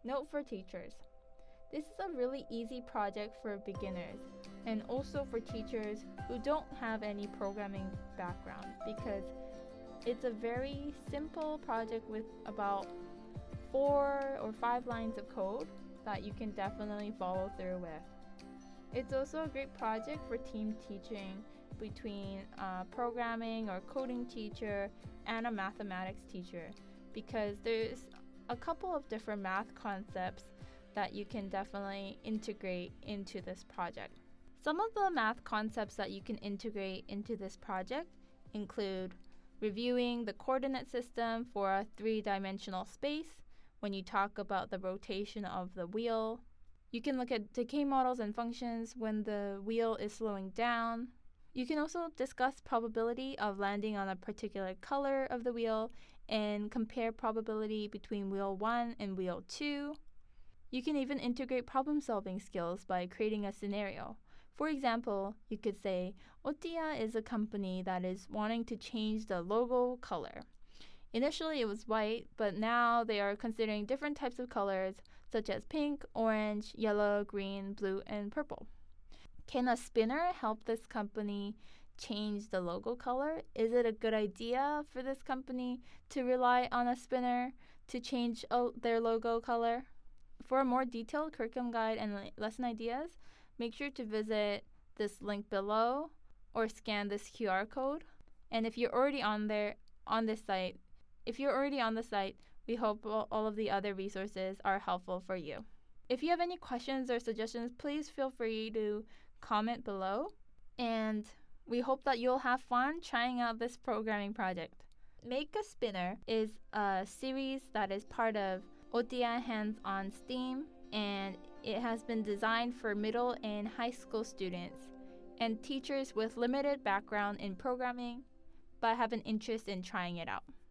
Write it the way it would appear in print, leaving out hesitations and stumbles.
Note for teachers. This is a really easy project for beginners and also for teachers who don't have any programming background because it's a very simple project with about 4 or 5 lines of code that you can definitely follow through with. It's also a great project for team teaching between a programming or coding teacher and a mathematics teacher because there's a couple of different math concepts that you can definitely integrate into this project. Some of the math concepts that you can integrate into this project include reviewing the coordinate system for a 3-dimensional space when you talk about the rotation of the wheel. You can look at decay models and functions when the wheel is slowing down. You can also discuss probability of landing on a particular color of the wheel and compare probability between wheel 1 and wheel 2. You can even integrate problem-solving skills by creating a scenario. For example, you could say, Ottiya is a company that is wanting to change the logo color. Initially it was white, but now they are considering different types of colors such as pink, orange, yellow, green, blue, and purple. Can a spinner help this company change the logo color? Is it a good idea for this company to rely on a spinner to change their logo color? For a more detailed curriculum guide and lesson ideas, make sure to visit this link below or scan this QR code. And if you're already on the site, we hope all of the other resources are helpful for you. If you have any questions or suggestions, please feel free to comment below. And we hope that you'll have fun trying out this programming project. Make a Spinner is a series that is part of Ottiya Hands on STEAM, and it has been designed for middle and high school students and teachers with limited background in programming but have an interest in trying it out.